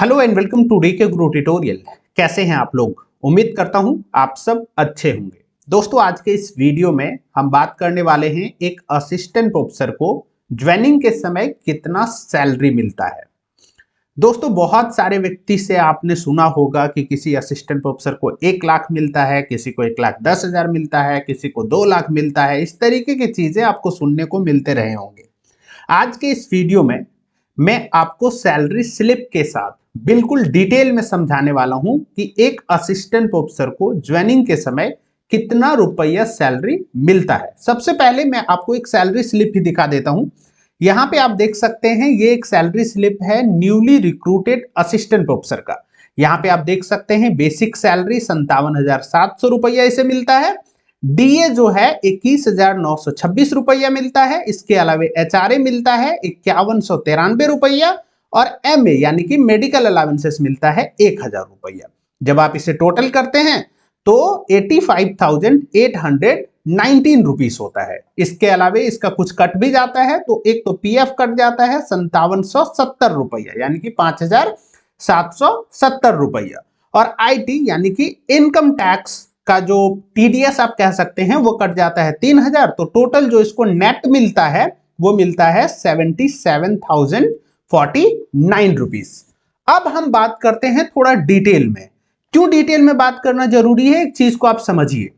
Hello and welcome to D K Guru tutorial. कैसे हैं आप लोग? उम्मीद करता हूं आप सब अच्छे होंगे। दोस्तों, आज के इस वीडियो में हम बात करने वाले हैं एक असिस्टेंट प्रोफेसर को ज्वाइनिंग के समय कितना सैलरी मिलता है। दोस्तों, बहुत सारे व्यक्ति से आपने सुना होगा कि किसी असिस्टेंट प्रोफेसर को 1 लाख मिलता है, किसी को 1,10,000 मिलता है, किसी को 2 लाख मिलता है। इस तरीके की चीजें आपको सुनने को मिलते रहे होंगे। आज के इस वीडियो में मैं आपको सैलरी स्लिप के साथ बिल्कुल डिटेल में समझाने वाला हूं कि एक असिस्टेंट प्रोफेसर को ज्वाइनिंग के समय कितना रुपया सैलरी मिलता है। सबसे पहले मैं आपको एक सैलरी स्लिप ही दिखा देता हूं। यहां पे आप देख सकते हैं, ये एक सैलरी स्लिप है न्यूली रिक्रूटेड असिस्टेंट प्रोफेसर का। यहां पे आप देख सकते हैं बेसिक सैलरी 57,700 रुपया इसे मिलता है। डीए जो है 21,926 रुपया मिलता है। इसके अलावा एचआरए मिलता है 5193 रुपया और एमए यानी कि मेडिकल अलाउंसेस मिलता है 1,000 रुपया। जब आप इसे टोटल करते हैं तो 85,819 रुपीस होता है। इसके अलावा इसका कुछ कट भी जाता है, तो एक तो पीएफ कट जाता है 5770 रुपया यानी कि 5,770 रुपया, और आईटी यानी कि इनकम टैक्स का जो टीडीएस आप कह सकते हैं वो कट जाता है 3,000। तो टोटल जो इसको नेट मिलता है वो मिलता है 77,049 रुपीस। अब हम बात करते हैं थोड़ा डिटेल में। क्यों डिटेल में बात करना जरूरी है, एक चीज को आप समझिए।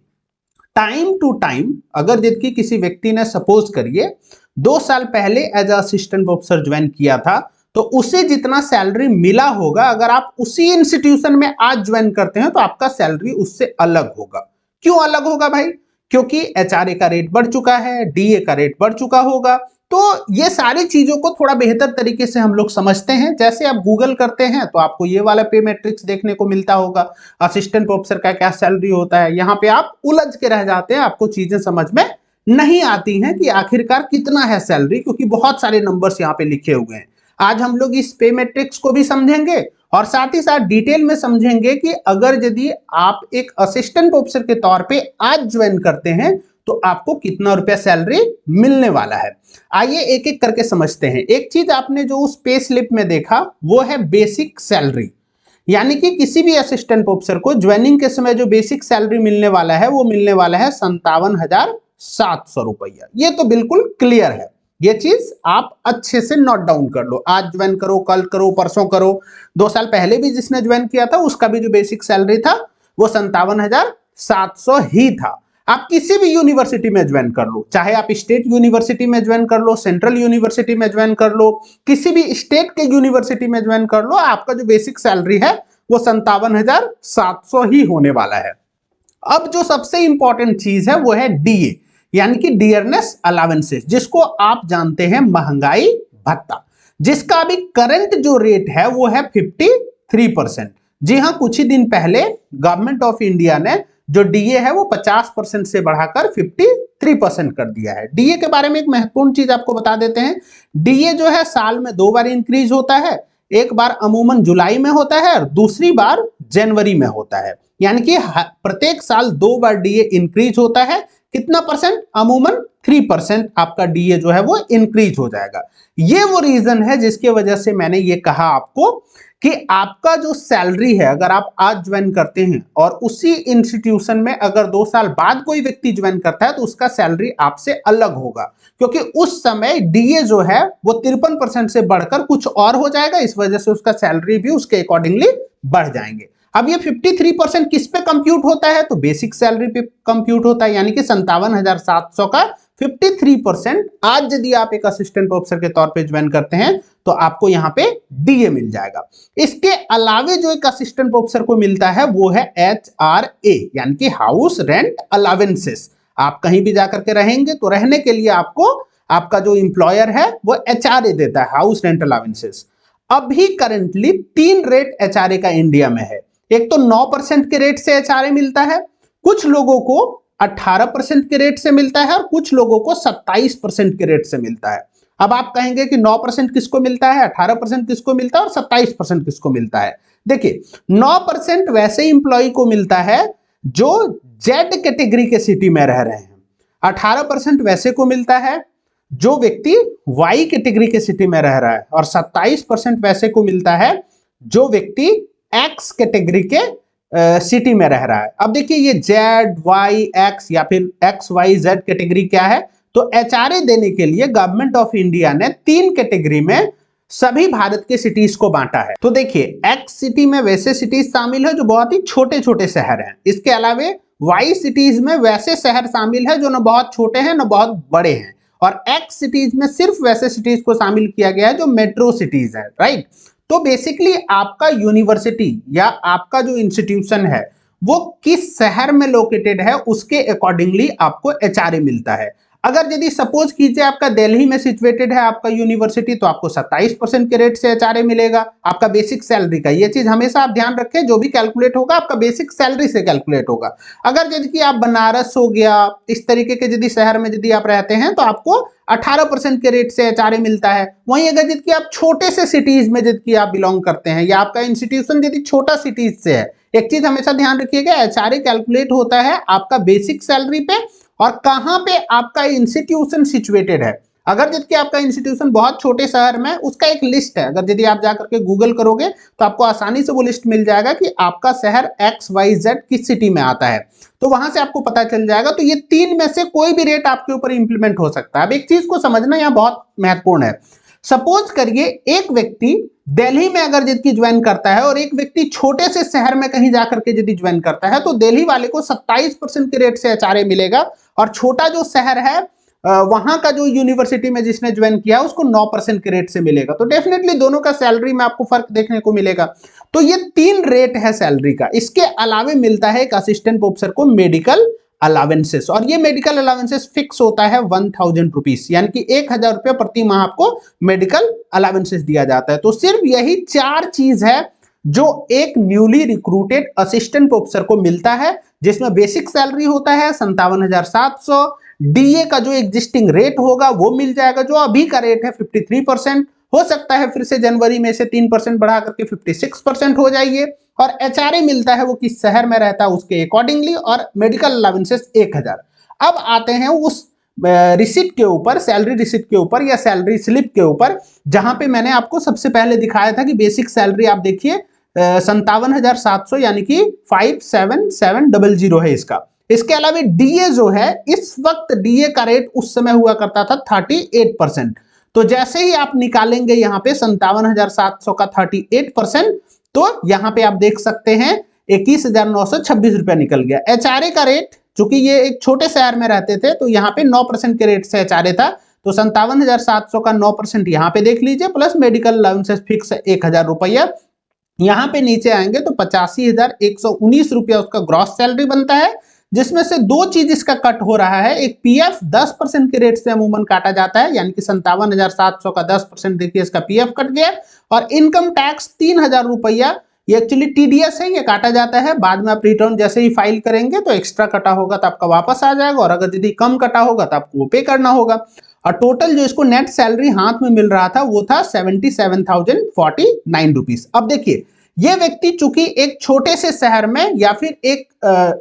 टाइम टू टाइम अगर यदि किसी व्यक्ति ने सपोज करिए 2 साल पहले एज असिस्टेंट प्रोफेसर ज्वाइन किया था, तो उसे जितना सैलरी मिला होगा, अगर आप उसी इंस्टीट्यूशन में आज ज्वाइन करते हैं तो आपका सैलरी उससे अलग होगा। क्यों अलग होगा भाई? क्योंकि एचआरए का रेट बढ़ चुका है, डीए का रेट बढ़ चुका होगा। तो ये सारी चीजों को थोड़ा बेहतर तरीके से हम लोग समझते हैं। जैसे आप गूगल करते हैं तो आपको ये वाला पे मैट्रिक्स देखने को मिलता होगा, असिस्टेंट प्रोफेसर का क्या सैलरी होता है। यहाँ पे आप उलझ के रह जाते हैं, आपको चीजें समझ में नहीं आती हैं कि आखिरकार कितना है सैलरी, क्योंकि बहुत सारे नंबर्स यहाँ पे लिखे हुए हैं। आज हम लोग इस पे मैट्रिक्स को भी समझेंगे और साथ ही साथ डिटेल में समझेंगे कि अगर यदि आप एक असिस्टेंट प्रोफेसर के तौर पे आज ज्वाइन करते हैं तो आपको कितना रुपया सैलरी मिलने वाला है। आइए एक एक करके समझते हैं। एक चीज आपने जो उस पे स्लिप में देखा वो है बेसिक सैलरी, यानी कि किसी भी असिस्टेंट प्रोफेसर को ज्वाइनिंग के समय जो बेसिक सैलरी मिलने वाला है वो मिलने वाला है 57,700 रुपया। ये तो बिल्कुल क्लियर है, ये चीज आप अच्छे से नोट डाउन कर लो। आज ज्वाइन करो, कल करो, परसों करो। 2 साल पहले भी जिसने ज्वाइन किया था उसका भी जो बेसिक सैलरी था वो 57,700 ही था। आप किसी भी यूनिवर्सिटी में ज्वाइन कर लो, चाहे आप स्टेट यूनिवर्सिटी में ज्वाइन कर लो, सेंट्रल यूनिवर्सिटी में ज्वाइन कर लो, किसी भी स्टेट के यूनिवर्सिटी में ज्वाइन कर लो, आपका जो बेसिक सैलरी है वो 57,700 ही होने वाला है। अब जो सबसे इंपॉर्टेंट चीज है वो है डीए यानी कि डियरनेस अलावेंसेस, जिसको आप जानते हैं महंगाई भत्ता, जिसका अभी करंट जो रेट है वो है 53%। जी हाँ, कुछ ही दिन पहले गवर्नमेंट ऑफ इंडिया ने जो डीए है वो 50% से बढ़ाकर 53% कर दिया है। डीए के बारे में एक महत्वपूर्ण चीज आपको बता देते हैं। डीए जो है साल में 2 बार इंक्रीज होता है। एक बार अमूमन जुलाई में होता है और दूसरी बार जनवरी में होता है, यानी कि प्रत्येक साल 2 बार डीए इंक्रीज होता है। कितना परसेंट? अमूमन 3% आपका डीए जो है वो इंक्रीज हो जाएगा। ये वो रीजन है जिसकी वजह से मैंने ये कहा आपको कि आपका जो सैलरी है, अगर आप आज ज्वाइन करते हैं और उसी इंस्टीट्यूशन में अगर 2 साल बाद कोई व्यक्ति ज्वाइन करता है तो उसका सैलरी आपसे अलग होगा, क्योंकि उस समय डीए जो है वो 53% से बढ़कर कुछ और हो जाएगा। इस वजह से उसका सैलरी भी उसके अकॉर्डिंगली बढ़ जाएंगे। अब ये 53% किस पे कंप्यूट होता है? तो बेसिक सैलरी पे कंप्यूट होता है, यानी कि 57,700 का 53% आज यदि आप एक असिस्टेंट प्रोफेसर के तौर पे ज्वाइन करते हैं तो आपको यहां पे डीए मिल जाएगा। इसके अलावे जो एक असिस्टेंट प्रोफेसर को मिलता है वो है एचआरए यानी कि हाउस रेंट अलावेंसेस। आप कहीं भी जाकर के रहेंगे तो रहने के लिए आपको आपका जो इंप्लॉयर है वो एचआरए देता है, हाउस रेंट अलावेंसेस। अभी करंटली 3 रेट एचआरए का इंडिया में है। एक तो 9% के रेट से एचआरए मिलता है, कुछ लोगों को 18% के रेट से मिलता है और कुछ लोगों को 27% के रेट से मिलता है। अब आप कहेंगे कि 9% किसको मिलता है, 18% किसको मिलता है और 27% किसको मिलता है? देखिए, 9% वैसे इंप्लॉय को मिलता है जो जेड कैटेगरी के सिटी में रह रहे हैं। 18% वैसे को मिलता है जो व्यक्ति वाई कैटेगरी के सिटी में रह रहा है और 27% वैसे को मिलता है जो व्यक्ति एक्स कैटेगरी के सिटी में रह रहा है। अब देखिए ये जेड वाई एक्स या फिर एक्स वाई जेड कैटेगरी क्या है, तो एचआरए देने के लिए गवर्नमेंट ऑफ इंडिया ने 3 कैटेगरी में सभी भारत के सिटीज को बांटा है। तो देखिए एक्स सिटी में वैसे सिटीज शामिल है जो बहुत ही छोटे छोटे शहर हैं। इसके अलावा वाई सिटीज में वैसे शहर शामिल है जो न बहुत छोटे हैं न बहुत बड़े हैं। और एक्स सिटीज में सिर्फ वैसे सिटीज को शामिल किया गया है जो मेट्रो सिटीज है, राइट। तो बेसिकली आपका यूनिवर्सिटी या आपका जो इंस्टीट्यूशन है वो किस शहर में लोकेटेड है उसके अकॉर्डिंगली आपको एचआरए मिलता है। अगर यदि सपोज कीजिए आपका दिल्ली में सिचुएटेड है आपका यूनिवर्सिटी, तो आपको 27% के रेट से एचआरए मिलेगा आपका बेसिक सैलरी का। ये चीज हमेशा आप ध्यान रखें, जो भी कैलकुलेट होगा आपका बेसिक सैलरी से कैलकुलेट होगा। अगर यदि आप बनारस हो गया इस तरीके के यदि शहर में यदि आप रहते हैं तो आपको 18% के रेट से एचआरए मिलता है। वहीं अगर यदि आप छोटे से सिटीज में यदि आप बिलोंग करते हैं या आपका इंस्टीट्यूशन यदि छोटा सिटीज से है, एक चीज हमेशा ध्यान रखिएगा, एचआरए कैलकुलेट होता है आपका बेसिक सैलरी पे और कहां पे आपका इंस्टीट्यूशन सिचुएटेड है। अगर यदि आपका इंस्टीट्यूशन बहुत छोटे शहर में, उसका एक लिस्ट है, अगर यदि आप जाकर के गूगल करोगे तो आपको आसानी से वो लिस्ट मिल जाएगा कि आपका शहर एक्स वाई जेड किस सिटी में आता है, तो वहां से आपको पता चल जाएगा। तो ये 3 में से कोई भी रेट आपके ऊपर इंप्लीमेंट हो सकता है। अब एक चीज को समझना यहाँ बहुत महत्वपूर्ण है। सपोज करिए एक व्यक्ति दिल्ली में अगर यदि ज्वाइन करता है और एक व्यक्ति छोटे से शहर में कहीं जाकर के यदि ज्वाइन करता है, तो दिल्ली वाले को 27% के रेट से एचआरए मिलेगा और छोटा जो शहर है वहां का जो यूनिवर्सिटी में जिसने ज्वाइन किया उसको 9% के रेट से मिलेगा। तो डेफिनेटली दोनों का सैलरी में आपको फर्क देखने को मिलेगा। तो ये 3 रेट है सैलरी का। इसके अलावा मिलता है एक असिस्टेंट प्रोफेसर को मेडिकल अलावेंसेस, और ये मेडिकल अलावेंसेस फिक्स होता है 1000 रुपीज, यानी कि 1000 रुपये प्रति माह आपको मेडिकल अलावेंसेस दिया जाता है। तो सिर्फ यही 4 चीज है जो एक न्यूली रिक्रूटेड असिस्टेंट प्रोफेसर को मिलता है, जिसमें बेसिक सैलरी होता है 57,700, डीए का जो एग्जिस्टिंग रेट होगा वो मिल जाएगा, जो अभी का रेट है 53%, हो सकता है फिर से जनवरी में से 3% बढ़ा करके 56% हो जाइए, और एचआरए मिलता है वो किस शहर में रहता है उसके अकॉर्डिंगली, और मेडिकल अलावेंसेस 1000। अब आते हैं उस रिसिप्ट के ऊपर, सैलरी रिसिप्ट के ऊपर या सैलरी स्लिप के ऊपर, जहां पे मैंने आपको सबसे पहले दिखाया था कि बेसिक सैलरी आप देखिए 57,700 यानी कि 57700 है इसका। इसके अलावा डीए जो है, इस वक्त डीए का रेट उस समय हुआ करता था 38%। तो जैसे ही आप निकालेंगे यहाँ पे 57,700 का 38%, तो यहाँ पे आप देख सकते हैं 21,926 रुपया निकल गया। एचआरए का रेट, चूंकि ये एक छोटे शहर में रहते थे तो यहाँ पे 9% के रेट से एचआरए था, तो 57,700 का 9% यहाँ पे देख लीजिए, प्लस मेडिकल अलाउंसेस फिक्स 1000 रुपया। यहाँ पे नीचे आएंगे तो 85,119 रुपया उसका ग्रॉस सैलरी बनता है, जिसमें से 2 चीज इसका कट हो रहा है। एक पीएफ 10% के रेट से अमूमन काटा जाता है, यानी कि 57,700 का 10% देखिए इसका पीएफ कट गया, और इनकम टैक्स 3000 रुपया, ये एक्चुअली टीडीएस है, ये काटा जाता है। बाद में आप रिटर्न जैसे ही फाइल करेंगे तो एक्स्ट्रा कटा होगा तो आपका वापस आ जाएगा, और अगर यदि कम कटा होगा तो आपको वो पे करना होगा। और टोटल जो इसको नेट सैलरी हाथ में मिल रहा था वो था 77,049 रुपीज। अब देखिए ये व्यक्ति चूंकि एक छोटे से शहर में या फिर एक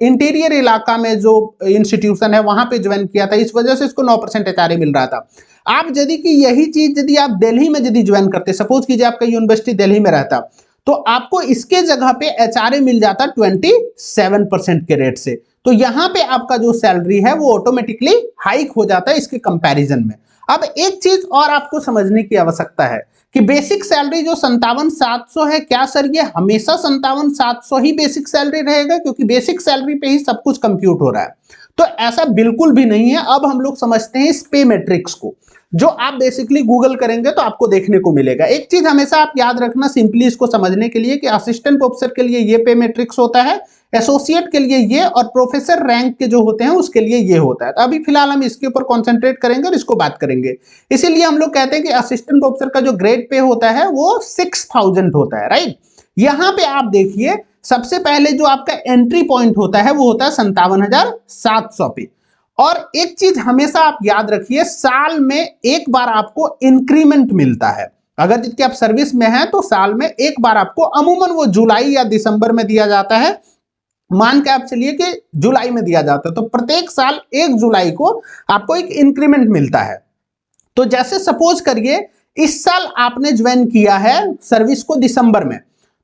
इंटीरियर इलाका में जो इंस्टीट्यूशन है वहां पे ज्वाइन किया था, इस वजह से इसको 9% एचआरए मिल रहा था। आप यदि कि यही चीज यदि आप दिल्ली में यदि ज्वाइन करते, सपोज कीजिए आपका यूनिवर्सिटी दिल्ली में रहता, तो आपको इसके जगह पे एचआरए मिल जाता 27% के रेट से। तो यहाँ पे आपका जो सैलरी है वो ऑटोमेटिकली हाइक हो जाता है इसके कंपैरिजन में। अब एक चीज और आपको समझने की आवश्यकता है कि बेसिक सैलरी जो 57,700 है, क्या सर ये हमेशा 57,700 ही बेसिक सैलरी रहेगा, क्योंकि बेसिक सैलरी पे ही सब कुछ कंप्यूट हो रहा है? तो ऐसा बिल्कुल भी नहीं है। अब हम लोग समझते हैं इस पे मैट्रिक्स को, जो आप बेसिकली गूगल करेंगे तो आपको देखने को मिलेगा। एक चीज हमेशा आप याद रखना सिंपली इसको समझने के लिए कि असिस्टेंट प्रोफेसर के लिए ये पे मैट्रिक्स होता है, एसोसिएट के लिए ये, और प्रोफेसर रैंक के जो होते हैं उसके लिए ये होता है। तो अभी फिलहाल हम इसके ऊपर कॉन्सेंट्रेट करेंगे और इसको बात करेंगे। इसीलिए हम लोग कहते हैं कि असिस्टेंट प्रोफेसर का जो ग्रेड पे होता है वो 6000 होता है, राइट। यहाँ पे आप देखिए सबसे पहले जो आपका एंट्री पॉइंट होता है वो होता है 57,700 पे। और एक चीज हमेशा आप याद रखिए, साल में एक बार आपको इंक्रीमेंट मिलता है। अगर जितने आप सर्विस में हैं तो साल में एक बार आपको, अमूमन वो जुलाई या दिसंबर में दिया जाता है, मान के आप चलिए कि जुलाई में दिया जाता है, तो प्रत्येक साल 1 जुलाई को आपको एक इंक्रीमेंट मिलता है। तो जैसे सपोज करिए इस साल आपने ज्वाइन किया है सर्विस को दिसंबर में,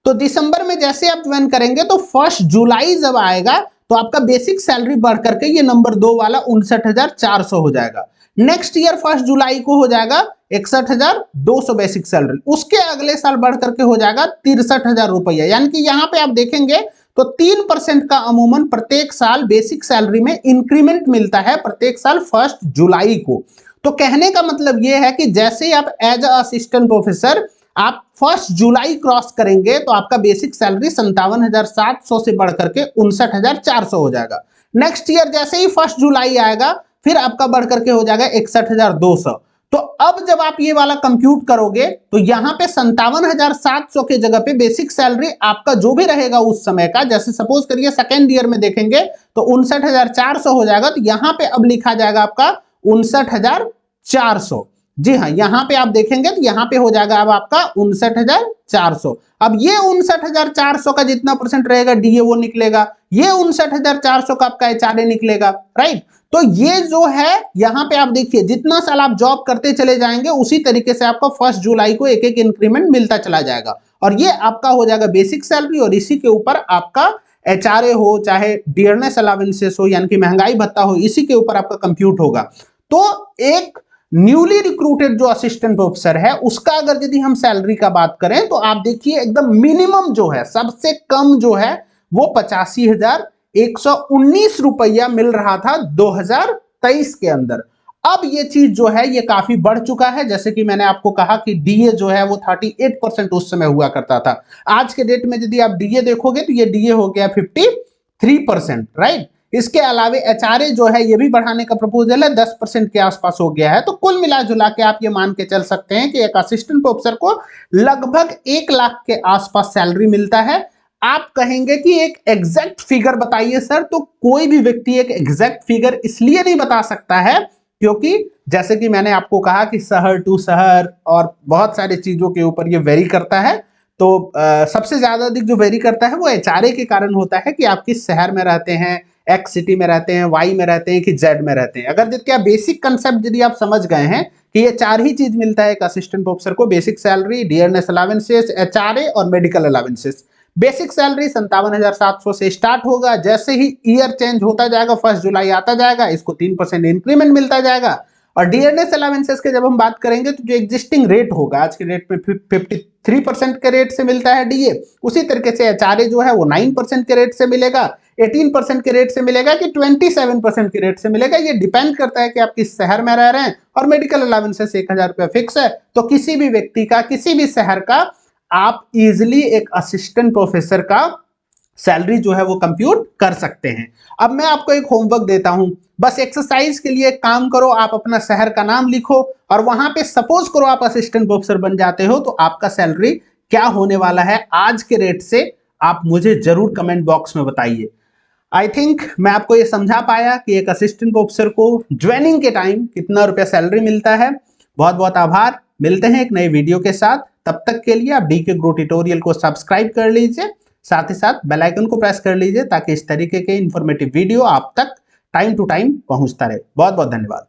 तो दिसंबर में जैसे आप ज्वाइन करेंगे तो 1 जुलाई जब आएगा तो आपका बेसिक सैलरी बढ़ करके ये नंबर 2 वाला 59,400 हो जाएगा। नेक्स्ट ईयर 1 जुलाई को हो जाएगा 61,200 बेसिक सैलरी, उसके अगले साल बढ़ करके हो जाएगा 63,000 रुपया। यानी कि यहाँ पे आप देखेंगे तो 3% का अमूमन प्रत्येक साल बेसिक सैलरी में इंक्रीमेंट मिलता है प्रत्येक साल 1 जुलाई को। तो कहने का मतलब यह है कि जैसे ही आप एज असिस्टेंट प्रोफेसर आप 1 जुलाई क्रॉस करेंगे तो आपका बेसिक सैलरी 57,700 से बढ़ करके 59,400 हो जाएगा। नेक्स्ट ईयर जैसे ही 1 जुलाई आएगा फिर आपका बढ़ करके हो जाएगा 61,200। तो अब जब आप ये वाला कंप्यूट करोगे तो यहाँ पे 57,700 के जगह पे बेसिक सैलरी आपका जो भी रहेगा उस समय का, जैसे सपोज करिए सेकेंड ईयर में देखेंगे तो 59,400 हो जाएगा। तो यहाँ पे अब लिखा जाएगा आपका 59,400। जी हाँ, यहाँ पे आप देखेंगे तो यहाँ पे हो जाएगा अब आपका 59,400। अब ये 59,400 का जितना परसेंट रहेगा डीए वो निकलेगा, ये 59,400 का आपका एचआरए निकलेगा, राइट। तो ये जो है यहाँ पे आप देखिए जितना साल आप जॉब करते चले जाएंगे उसी तरीके से आपको 1 जुलाई को एक एक इंक्रीमेंट मिलता चला जाएगा और ये आपका हो जाएगा बेसिक सैलरी और इसी के ऊपर आपका एचआरए हो चाहे डियरनेस अलावेंसेस हो यानी कि महंगाई भत्ता हो, इसी के ऊपर आपका कंप्यूट होगा। तो एक न्यूली रिक्रूटेड जो असिस्टेंट प्रोफेसर है उसका अगर यदि हम सैलरी का बात करें तो आप देखिए एकदम मिनिमम जो है सबसे कम जो है वो 85,119 रुपया मिल रहा था 2023 के अंदर। अब ये चीज जो है ये काफी बढ़ चुका है, जैसे कि मैंने आपको कहा कि डीए जो है वो 38% उस समय हुआ करता था। आज के डेट में यदि आप डीए देखोगे तो ये डीए हो गया 53%, राइट। इसके अलावा एचआरए जो है ये भी बढ़ाने का प्रपोजल है, 10% के आसपास हो गया है। तो कुल मिला जुला के आप ये मान के चल सकते हैं कि एक असिस्टेंट प्रोफेसर को लगभग 1 लाख के आसपास सैलरी मिलता है। आप कहेंगे कि एक एग्जैक्ट फिगर बताइए सर, तो कोई भी व्यक्ति एक एग्जैक्ट फिगर इसलिए नहीं बता सकता है क्योंकि जैसे कि मैंने आपको कहा कि शहर टू शहर और बहुत सारी चीजों के ऊपर ये वेरी करता है। तो सबसे ज्यादा अधिक जो वेरी करता है वो एचआरए के कारण होता है कि आप किस शहर में रहते हैं, एक्स सिटी में रहते हैं, वाई में रहते हैं कि जेड में रहते हैं। अगर क्या बेसिक कंसेप्ट यदि आप समझ गए हैं कि ये 4 ही चीज मिलता है एक असिस्टेंट प्रोफेसर को, basic salary, dearness allowances, HRA और मेडिकल अलावेंसेस। बेसिक सैलरी 57,700 से स्टार्ट होगा, जैसे ही ईयर चेंज होता जाएगा 1 जुलाई आता जाएगा इसको 3% इंक्रीमेंट मिलता जाएगा। और डियरनेस अलावेंसेस के जब हम बात करेंगे तो जो एग्जिस्टिंग रेट होगा आज के रेट में 53% के रेट से मिलता है डीए, उसी तरीके से एचआरए जो है वो 9% के रेट से मिलेगा, 18% के रेट से मिलेगा कि 27% के रेट से मिलेगा, ये डिपेंड करता है कि आप किस शहर में रह रहे हैं। और मेडिकल अलावेंसेस 1,000 रुपया फिक्स है, तो किसी भी व्यक्ति का किसी भी शहर का आप इजिली एक असिस्टेंट प्रोफेसर का सैलरी जो है वो कंप्यूट कर सकते हैं। अब मैं आपको एक होमवर्क देता हूं, बस एक्सरसाइज के लिए एक काम करो, आप अपना शहर का नाम लिखो और वहां पे सपोज करो आप असिस्टेंट प्रोफेसर बन जाते हो तो आपका सैलरी क्या होने वाला है आज के रेट से, आप मुझे जरूर कमेंट बॉक्स में बताइए। आई थिंक मैं आपको ये समझा पाया कि एक असिस्टेंट प्रोफेसर को ज्वाइनिंग के टाइम कितना रुपया सैलरी मिलता है। बहुत बहुत आभार, मिलते हैं एक नए वीडियो के साथ, तब तक के लिए आप डीके ग्रो ट्यूटोरियल को सब्सक्राइब कर लीजिए, साथ ही साथ बेल आइकन को प्रेस कर लीजिए ताकि इस तरीके के इंफॉर्मेटिव वीडियो आप तक टाइम टू टाइम पहुंचता रहे। बहुत बहुत धन्यवाद।